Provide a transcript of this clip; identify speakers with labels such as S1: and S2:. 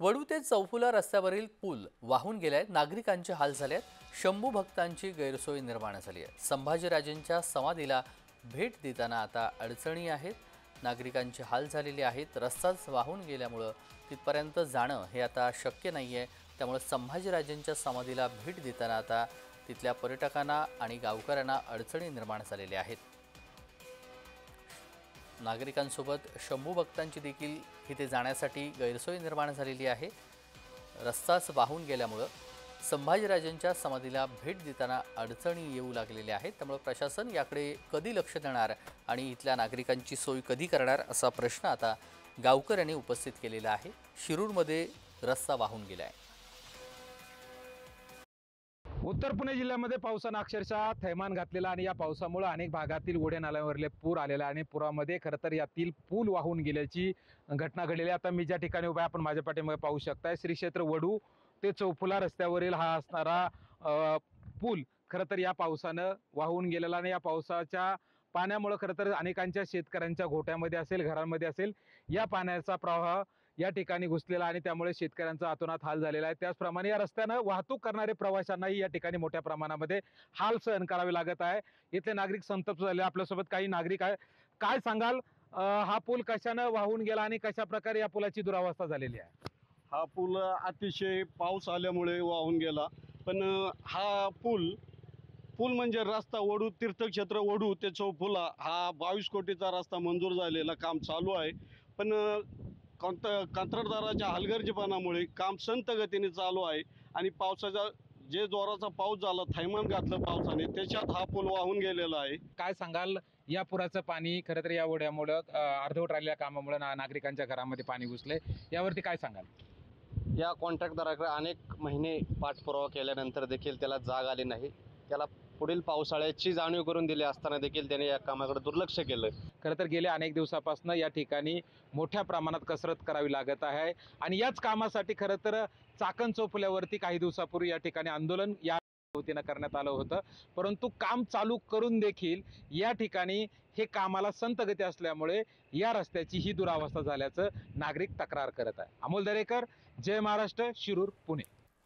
S1: वडू ते चौफुला रस्त्यावरील पूल वाहून गेलाय। नागरिकांचे हाल झाले आहेत। शंभू भक्तांची गैरसोय निर्माण झाली आहे। संभाजीराजेंच्या समाधीला भेट देताना आता अडचणी आहेत। नागरिकांचे हाल झालेले आहेत। रस्ताच वाहून गेल्यामुळे तिथपर्यंत जाणं हे आता शक्य नाहीये। त्यामुळे संभाजीराजेंच्या समाधीला भेट देताना आता तिथल्या पर्यटकांना आणि गावकऱ्यांना अडचणी निर्माण झालेल्या आहेत। नागरिकांसोबत शंभू भक्तांची देखील इथे जाण्यासाठी गैरसोय निर्माण झालेली आहे। रस्ताच वाहून गेल्यामुळे संभाजीराजेंच्या समाधीला भेट देताना अडचणी येऊ लागलेल्या आहेत। त्यामुळे प्रशासन याकडे कधी लक्ष देणार आणि इथल्या नागरिकांची सोय कधी करणार असा प्रश्न आता गावकऱ्यांनी उपस्थित केलेला आहे। शिरूरमध्ये रस्ता वाहून गेलाय।
S2: उत्तर पुणे जिल्ह्यामध्ये पावसाने अक्षरशः थैमान घातलेला आणि या पावसामुळे अनेक भागातील ओढे नाल्यांवरले पूर आलेला आणि पुरामध्ये खरं तर यातील पूल वाहून गेल्याची घटना घडलेली आहे। आता मी ज्या ठिकाणी उभा आहे आपण माझ्या पाठीमागे पाहू शकताय श्री क्षेत्र वडू ते चौफुला रस्त्यावरील हा असणारा पूल खरं तर या पावसानं वाहून गेलेला आणि या पावसाच्या पाण्यामुळे खरं तर अनेकांच्या शेतकऱ्यांच्या गोठ्यामध्ये असेल घरांमध्ये असेल या पाण्याचा प्रवाह या ठिकाणी घुसलेला आणि त्यामुळे शेतकऱ्यांचा अतोनात हाल झालेला आहे। त्याचप्रमाणे या रस्त्याने वाहतूक करणारे प्रवाशांनाही या ठिकाणी मोठ्या प्रमाणामध्ये हाल सहन करावे लागत आहे। इथले नागरिक संतप्त झाले। आपल्यासोबत काही नागरिक आहे। काय सांगाल, हा पूल कशाने वाहून गेला आणि कशा प्रकारे या पुलाची दुरावस्था झालेली आहे?
S3: हा पूल अतिशय पाऊस आल्यामुळे वाहून गेला। पण हा पूल म्हणजे रस्ता वडू तीर्थक्षेत्र वडू ते चौफुला हा 22 कोटीचा रस्ता मंजूर झालेला काम चालू आहे। पण कंत्राटदाराच्या हलगर्जीपणामुळे काम संत गतीने चालू आहे आणि पावसाचा जे जोराचा पाऊस झाला थैमान घातलं पावसाने त्याच्यात हा पूल वाहून गेलेला आहे।
S2: काय सांगाल, या पुराचं पाणी खरं तर या ओढ्यामुळे अर्धवट राहिलेल्या कामामुळे नागरिकांच्या घरामध्ये पाणी घुसले, यावरती काय सांगाल?
S4: या कॉन्ट्रॅक्टदाराकडे अनेक महिने पाठपुरावा केल्यानंतर देखील त्याला जाग आली नाही। त्याला पुढील पावसाळ्याची जाणीव करून दिली असताना देखील त्याने या कामाकडे दुर्लक्ष केलं।
S2: खरं तर गेल्या अनेक दिवसापासून या ठिकाणी मोठ्या प्रमाणात कसरत करावी लागत आहे आणि याच कामासाठी खरं तर चाकण चौफुल्यावरती काही दिवसापूर्वी या ठिकाणी आंदोलन या वतीनं करण्यात आलं होतं। परंतु काम चालू करून देखील या ठिकाणी हे कामाला संत गती असल्यामुळे या रस्त्याची ही दुरावस्था झाल्याचं नागरिक तक्रार करत आहे। अमोल दरेकर, जय महाराष्ट्र, शिरूर, पुणे।